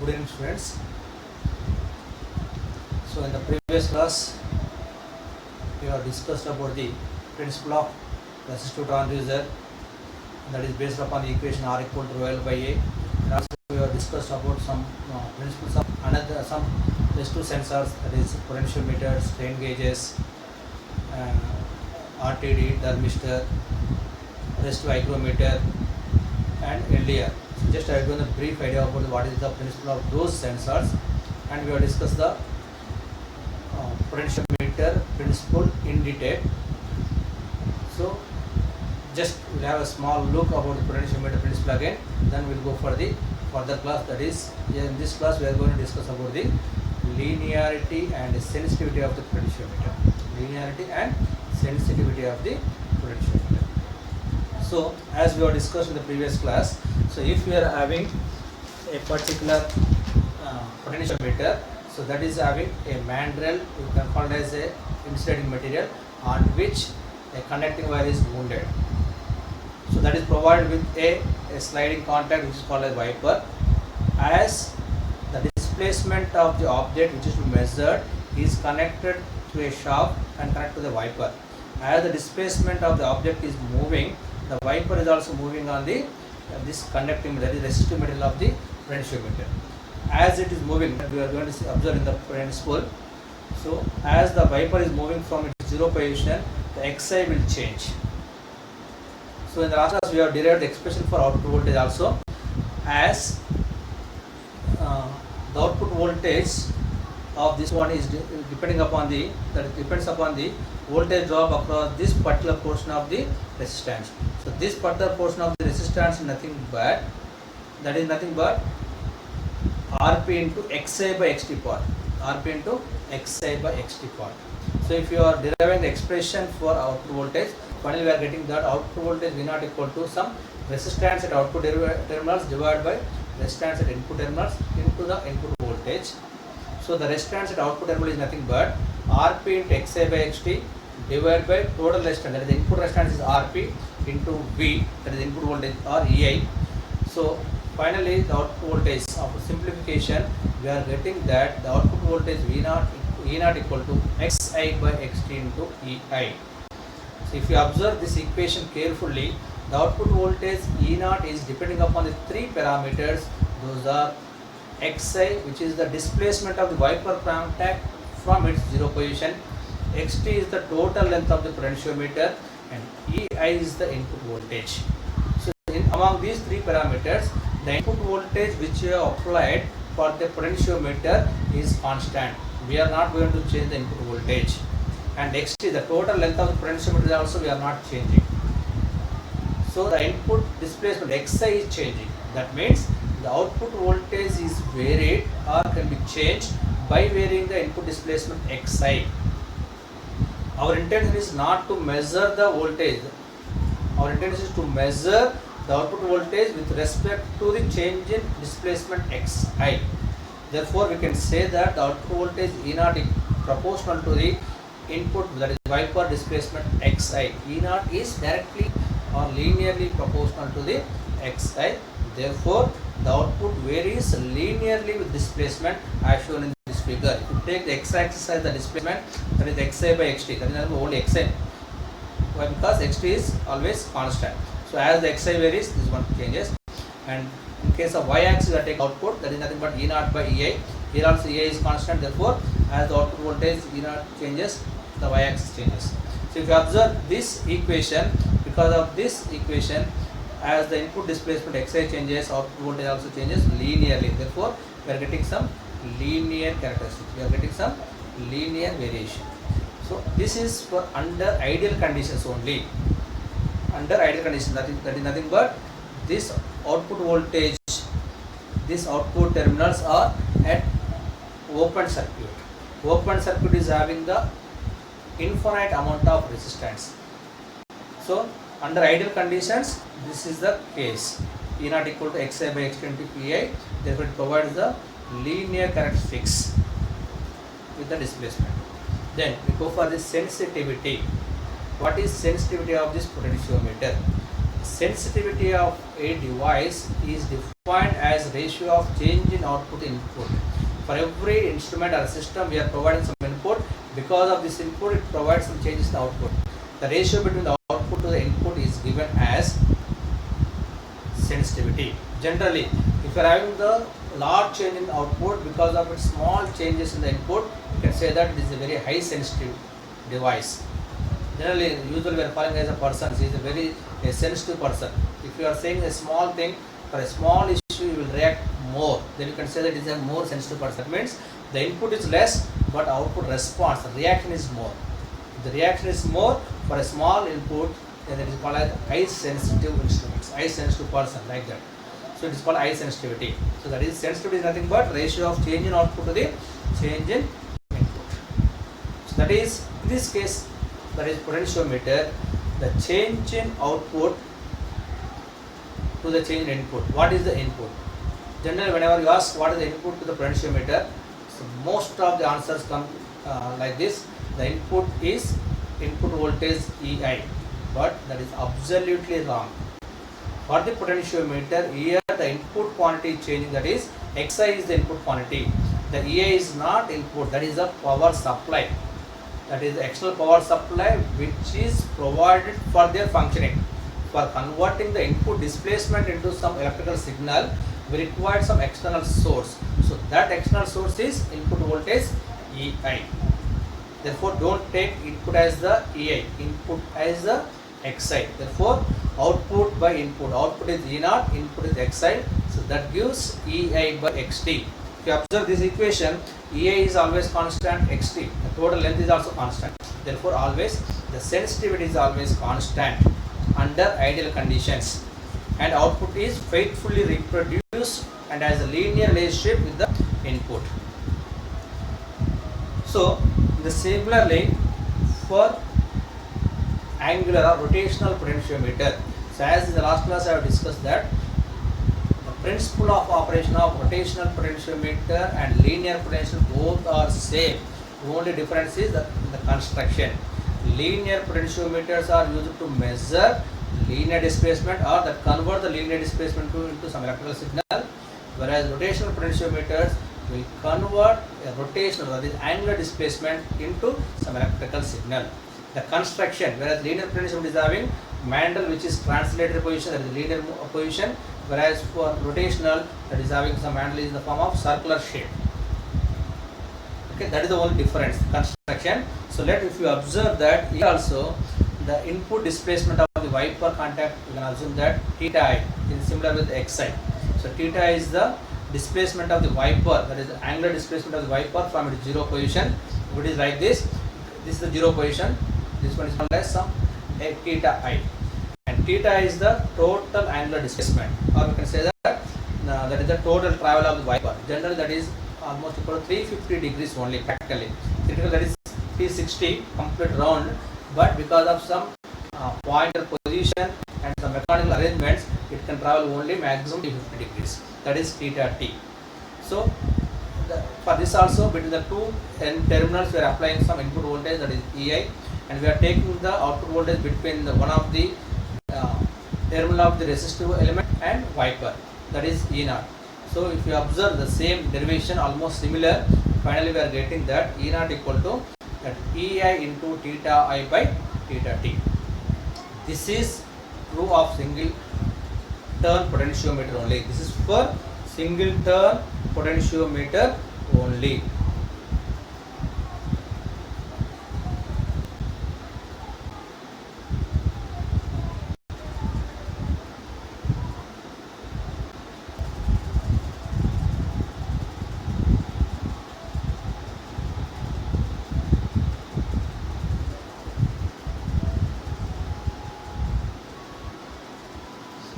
Good evening, students. So in the previous class, we have discussed about the principle of resistive transducer, that is based upon the equation R equal to rho L by A. And also we have discussed about some principles of some resistive sensors, that is potentiometer, strain gauges, RTD, thermistor, resistive hygrometer, and LDR. So just I have given a brief idea about what is the principle of those sensors, and we have discussed the potentiometer principle in detail. So just we'll have a small look about the potentiometer principle again, then we'll go for the further class. That is, in this class we are going to discuss about the linearity and sensitivity of the potentiometer. Linearity and sensitivity of the potentiometer. So as we have discussed in the previous class, so if we are having a particular potentiometer, so that is having a mandrel, you can call it as a insulating material on which a conducting wire is wounded. So that is provided with a sliding contact which is called a wiper. As the displacement of the object which is to be measured is connected to a shaft and connected to the wiper. As the displacement of the object is moving, the wiper is also moving on the this conducting, that is resistive material of the potentiometer. As it is moving, we are going to observe in the principle. So as the wiper is moving from its zero position, the Xi will change. So in the last class we have derived the expression for output voltage also, as the output voltage of this one is depending upon the, that depends upon the voltage drop across this particular portion of the resistance. So this particular portion of the resistance is nothing but, that is nothing but Rp into Xi by Xt part. Rp into Xi by Xt part. So if you are deriving the expression for output voltage, finally we are getting that output voltage V naught equal to some resistance at output terminals divided by resistance at input terminals into the input voltage. So the resistance at output terminal is nothing but Rp into Xi by Xt divided by total resistance, that is the input resistance is Rp into V, that is input voltage, or Ei. So finally the output voltage, after simplification, we are getting that the output voltage V naught equal to Xi by Xt into Ei. So if you observe this equation carefully, the output voltage E naught is depending upon the three parameters. Those are Xi, which is the displacement of the wiper contact from its zero position, Xt is the total length of the potentiometer, and Ei is the input voltage. So among these three parameters, the input voltage which you have applied for the potentiometer is constant. We are not going to change the input voltage. And Xt, the total length of the potentiometer also we are not changing. So the input displacement Xi is changing. That means the output voltage is varied or can be changed by varying the input displacement Xi. Our intention is not to measure the voltage. Our intention is to measure the output voltage with respect to the change in displacement Xi. Therefore, we can say that the output voltage E naught is proportional to the input, that is wiper displacement Xi. E naught is directly or linearly proportional to the Xi. Therefore, the output varies linearly with displacement as shown in this figure. If you take the x-axis as the displacement, that is Xi by Xt, that is only Xi. Why? Because Xt is always constant. So as the Xi varies, this one changes. And in case of y-axis, I take output, that is nothing but E naught by Ei. Here also Ei is constant. Therefore, as the output voltage E naught changes, the y-axis changes. So if you observe this equation, because of this equation, as the input displacement Xi changes, output voltage also changes linearly. Therefore, we are getting some linear characteristics. We are getting some linear variation. So this is for under ideal conditions only. Under ideal conditions, that is nothing but this output voltage, these output terminals are at open circuit. Open circuit is having the infinite amount of resistance. So under ideal conditions, this is the case. E naught equal to Xi by Xt into Ei. Therefore, it provides the linear characteristics with the displacement. Then we go for the sensitivity. What is sensitivity of this potentiometer? Sensitivity of a device is defined defined as ratio of change in output input. For every instrument or system, we are providing some input. Because of this input, it provides some changes in the output. The ratio between the output to the input is given as sensitivity. Generally, if you are having the large change in output because of its small changes in the input, you can say that it is a very high sensitive device. Generally, usually we are calling as a person, he is a very sensitive person. If you are saying a small thing, for a small issue you will react more, then you can say that it is a more sensitive person. That means the input is less but output response, the reaction is more. If the reaction is more for a small input, then it is called as high sensitive instruments, high sensitive person, like that. So it is called high sensitivity. So that is sensitivity is nothing but ratio of change in output to the change in input. So that is, in this case, that is potentiometer, the change in output to the change in input. What is the input? Generally, whenever you ask what is the input to the potentiometer, so most of the answers come like this. The input is input voltage EI, but that is absolutely wrong. For the potentiometer, here the input quantity is changing, that is Xi is the input quantity. The EI is not input, that is the power supply. That is the external power supply which is provided for their functioning. For converting the input displacement into some electrical signal, we require some external source. So that external source is input voltage EI. Therefore, don't take input as the EI, input as the Xi. Therefore, output by input. Output is E0, input is Xi. So that gives EI by XT. If you observe this equation, EI is always constant, XT, the total length is also constant. Therefore, always the sensitivity is always constant under ideal conditions, and output is faithfully reproduced and has a linear relationship with the input. So, similarly, for angular or rotational potentiometer, so as in the last class I have discussed that the principle of operation of rotational potentiometer and linear potential both are same. The only difference is the construction. Linear potentiometers are used to measure linear displacement or that convert the linear displacement into some electrical signal, whereas rotational potentiometers will convert a rotational, that is angular displacement, into some electrical signal. The construction, whereas linear potentiometer is having mandrel which is translated position, that is linear position, whereas for rotational that is having some mandrel is in the form of circular shape. Okay, that is the only difference, construction. So if you observe that here also the input displacement of the wiper contact, you can assume that theta I is similar with Xi. So theta is the displacement of the wiper, that is the angular displacement of the wiper from its zero position. If it is like this is the zero position, this one is called as some theta I, and theta is the total angular displacement, or we can say that that is the total travel of the wiper. Generally that is almost equal to 350 degrees only, practically. Theoretically that is 360 complete round, but because of some pointer position and some mechanical arrangements, it can travel only maximum 350 degrees, that is theta t. So for this also, between the two terminals we are applying some input voltage, that is EI, and we are taking the output voltage between the one of the terminal of the resistive element and wiper, that is E0. So if you observe the same derivation, almost similar, finally we are getting that E0 equal to that EI into theta I by theta t. This is true of single turn potentiometer only. This is for single turn potentiometer only.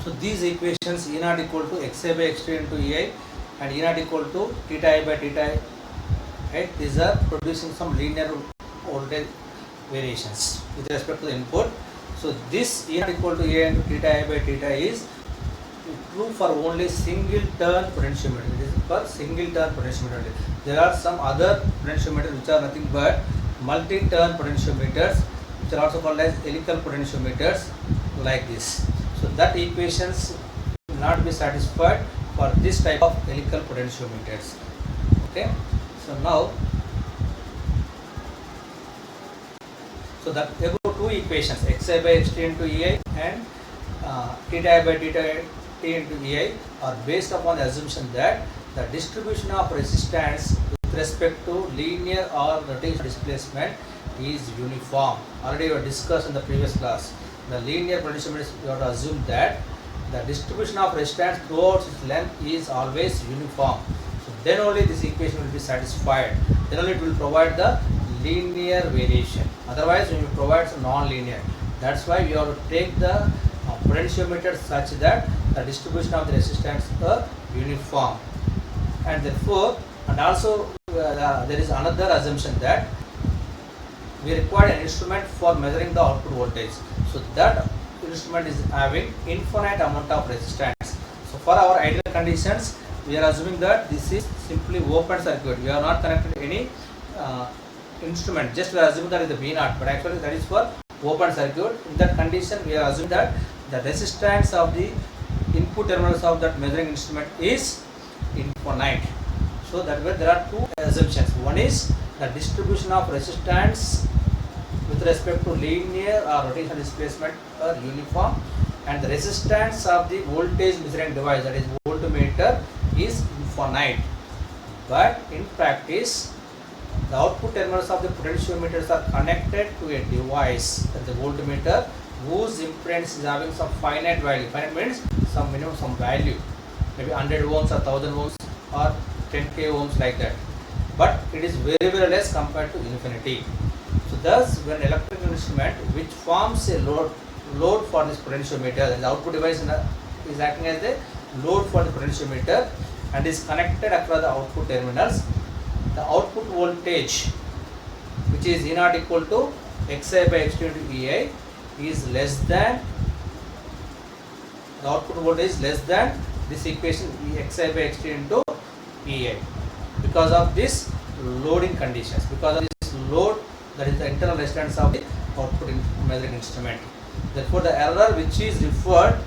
So these equations, E0 equal to Xi by Xt into EI and E0 equal to theta I by theta I, right? These are producing some linear voltage variations with respect to the input. So this E0 equal to EI into theta I by theta I is true for only single turn potentiometer. It is for single turn potentiometer. There are some other potentiometers which are nothing but multi-turn potentiometers, which are also called as helical potentiometers, like this. So that equations will not be satisfied for this type of helical potentiometers. Okay, so now, so that about two equations, xi by xt into ei and theta by theta t into ei are based upon the assumption that the distribution of resistance with respect to linear or rotational displacement is uniform. Already we discussed in the previous class. The linear potentiometers, you have to assume that the distribution of resistance throughout its length is always uniform. So then only this equation will be satisfied. Then only it will provide the linear variation. Otherwise, when you provide non-linear, that's why we have to take the potentiometer such that the distribution of the resistance are uniform. And therefore, and also there is another assumption that we require an instrument for measuring the output voltage. So that instrument is having infinite amount of resistance. So for our ideal conditions, we are assuming that this is simply open circuit. We are not connected to any instrument. Just we are assuming that is the V0, but actually that is for open circuit. In that condition, we are assuming that the resistance of the input terminals of that measuring instrument is infinite. So that way there are two assumptions. One is the distribution of resistance with respect to linear or rotational displacement are uniform, and the resistance of the voltage measuring device, that is voltmeter, is infinite. But in practice, the output terminals of the potentiometers are connected to a device, that the voltmeter, whose impedance is having some finite value. Finite means some minimum, some value, maybe 100 ohms or 1000 ohms or 10k ohms, like that. But it is very, very less compared to infinity. So thus, when electrical instrument which forms a load for this potentiometer, the output device is acting as a load for the potentiometer and is connected across the output terminals, the output voltage, which is E naught equal to xi by xt into ei, is less than, the output voltage is less than this equation xi by xt into ei, because of this loading conditions, because of this load, that is the internal resistance of the output measuring instrument. Therefore, the error which is referred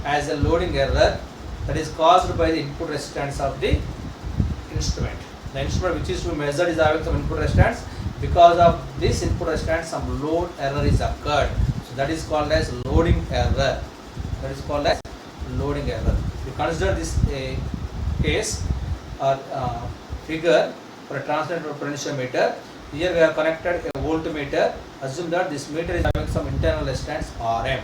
as a loading error, that is caused by the input resistance of the instrument. The instrument which is to be measured is having some input resistance. Because of this input resistance, some load error is occurred. So that is called as loading error. That is called as loading error. You consider this a case or figure for a transient potentiometer. Here we have connected a voltmeter. Assume that this meter is having some internal resistance Rm.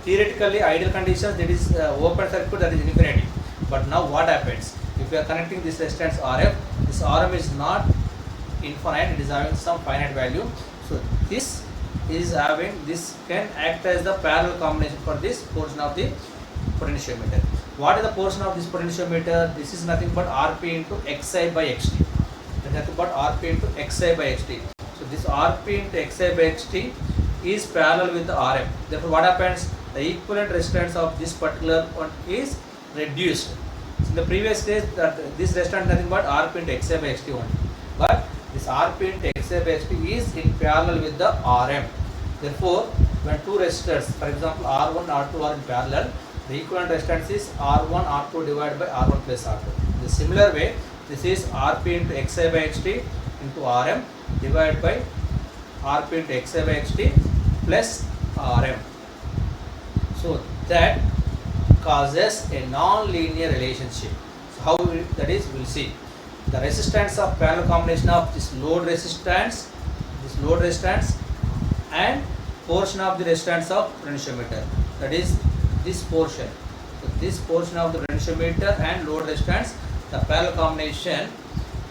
Theoretically, ideal conditions, that is open circuit, that is infinity. But now what happens? If we are connecting this resistance Rf, this Rm is not infinite, it is having some finite value. So this is having, this can act as the parallel combination for this portion of the potentiometer. What is the portion of this potentiometer? This is nothing but Rp into xi by xt. That is nothing but Rp into xi by xt. So this Rp into xi by xt is parallel with the Rm. Therefore, what happens? The equivalent resistance of this particular one is reduced. So in the previous case, that this resistance is nothing but Rp into xi by xt only. But this Rp into xi by xt is in parallel with the Rm. Therefore, when two resistors, for example R1, R2 are in parallel, the equivalent resistance is R1, R2 divided by R1 plus R2. In the similar way, this is Rp into xi by xt into Rm divided by Rp into xi by xt plus Rm. So that causes a non-linear relationship. So how that is, we will see. The resistance of parallel combination of this load resistance and portion of the resistance of potentiometer, that is this portion. So this portion of the potentiometer and load resistance, the parallel combination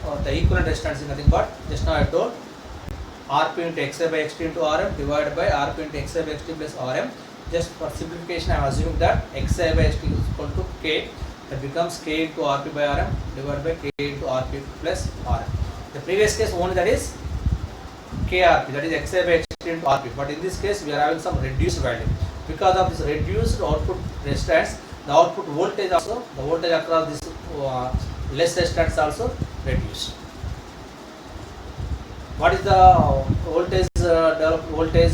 or the equivalent resistance is nothing but, just now I told, Rp into xi by xt into Rm divided by Rp into xi by xt plus Rm. Just for simplification, I am assuming that xi by xt is equal to k. That becomes k into Rp by Rm divided by k into Rp plus Rm. The previous case only, that is KRP, that is xi by xt into Rp. But in this case, we are having some reduced value. Because of this reduced output resistance, the output voltage also, the voltage across this less resistance also reduced. What is the voltage developed voltage?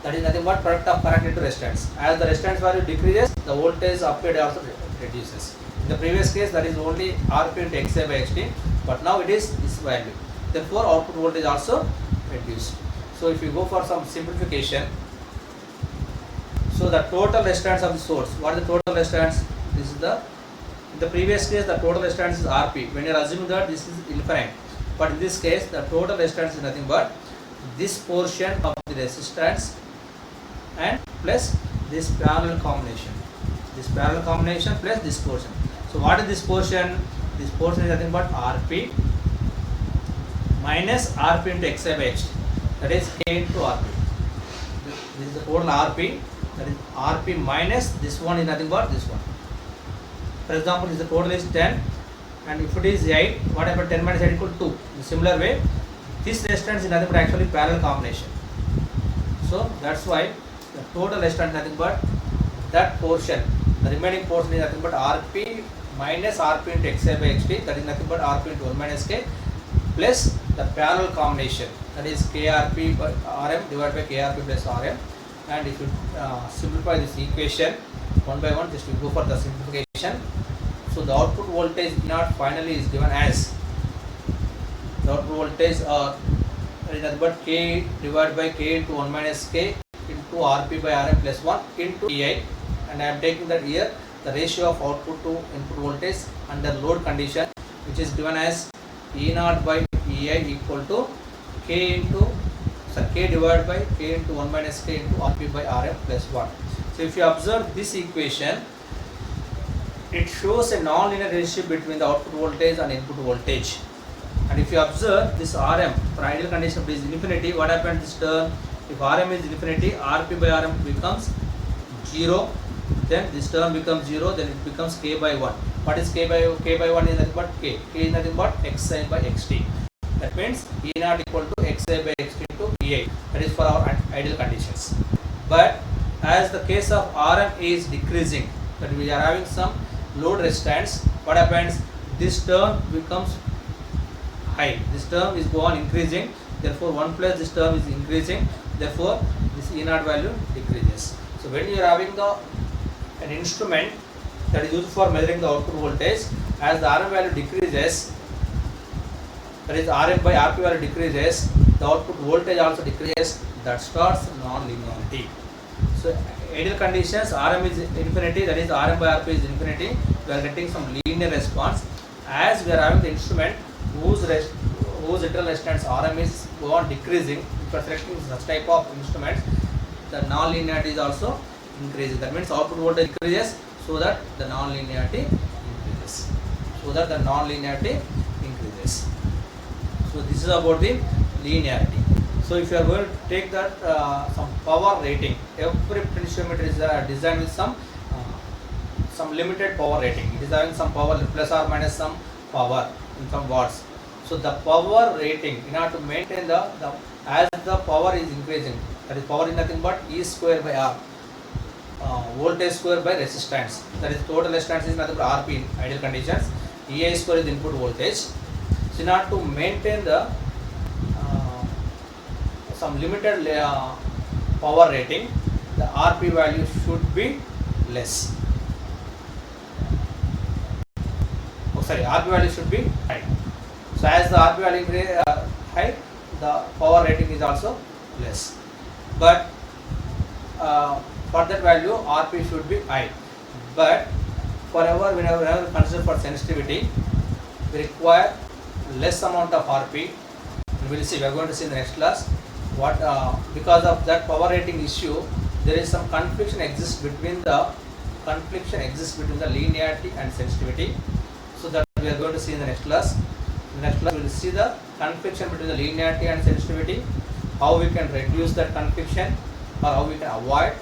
That is nothing but product of current into resistance. As the resistance value decreases, the voltage applied also reduces. In the previous case, that is only Rp into Xi by Xt, but now it is this value. Therefore, output voltage also reduced. So if you go for some simplification, so the total resistance of the source, what is the total resistance? This is the, in the previous case the total resistance is Rp, when you are assuming that this is infinite, but in this case the total resistance is nothing but this portion of the resistance and plus this parallel combination plus this portion. So what is this portion? This portion is nothing but Rp minus Rp into Xi by Xt, that is K into Rp. This is the total Rp, that is Rp minus this one is nothing but this one. For example, if the total is 10 and if it is 8, what happens? 10 minus 8 equal to 2. In similar way, this resistance is nothing but actually parallel combination. So that's why the total resistance is nothing but that portion. The remaining portion is nothing but Rp minus Rp into Xi by Xt, that is nothing but Rp into 1 minus K, plus the parallel combination, that is KRP by Rm divided by KRP plus Rm. And if you simplify this equation one by one, just we go for the simplification. So the output voltage E0 finally is given as, the output voltage is nothing but K divided by K into 1 minus K into Rp by Rm plus 1 into Ei, and I am taking that here the ratio of output to input voltage under load condition, which is given as E0 by Ei equal to K divided by K into 1 minus K into Rp by Rm plus 1. So if you observe this equation, it shows a non-linear relationship between the output voltage and input voltage. And if you observe this Rm, for ideal condition if it is infinity, what happens this term? If Rm is infinity, Rp by Rm becomes 0, then this term becomes 0, then it becomes K by 1. What is K by 1 is nothing but K. K is nothing but Xi by Xt. That means E0 equal to Xi by Xt into Ei. That is for our ideal conditions. But as the case of Rm is decreasing, that we are having some load resistance, what happens? This term becomes high. This term is go on increasing. Therefore, 1 plus this term is increasing. Therefore, this E0 value decreases. So when you are having an instrument that is used for measuring the output voltage, as the Rm value decreases, that is Rm by Rp value decreases, the output voltage also decreases. That starts non-linearity. So ideal conditions, Rm is infinity, that is Rm by Rp is infinity, we are getting some linear response. As we are having the instrument whose internal resistance Rm is go on decreasing, if you are selecting such type of instruments, the non-linearity is also increasing. That means output voltage decreases, so that the non-linearity increases. So this is about the linearity. So if you are going to take that some power rating, every potentiometer is designed with some limited power rating. It is having some power plus or minus some power in some watts. So the power rating, in order to maintain as the power is increasing, that is power is nothing but E square by R, voltage square by resistance. That is total resistance is nothing but Rp in ideal conditions. Ei square is input voltage. So in order to maintain the some limited power rating, the Rp value should be less. Rp value should be high. So as the Rp value is high, the power rating is also less. But for that value, Rp should be high. But whenever we consider for sensitivity, we require less amount of Rp. We will see. We are going to see in the next class. What because of that power rating issue, there is some confliction exists between the linearity and sensitivity. So that we are going to see in the next class. In the next class we will see the confliction between the linearity and sensitivity, how we can reduce that confliction or how we can avoid,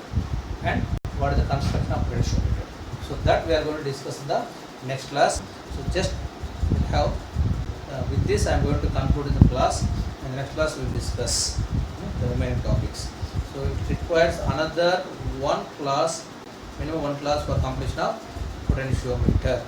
and what is the construction of potentiometer. So that we are going to discuss in the next class. So just have with this I am going to conclude in the class. In the next class we will discuss the remaining topics. So it requires another minimum one class for completion of potentiometer.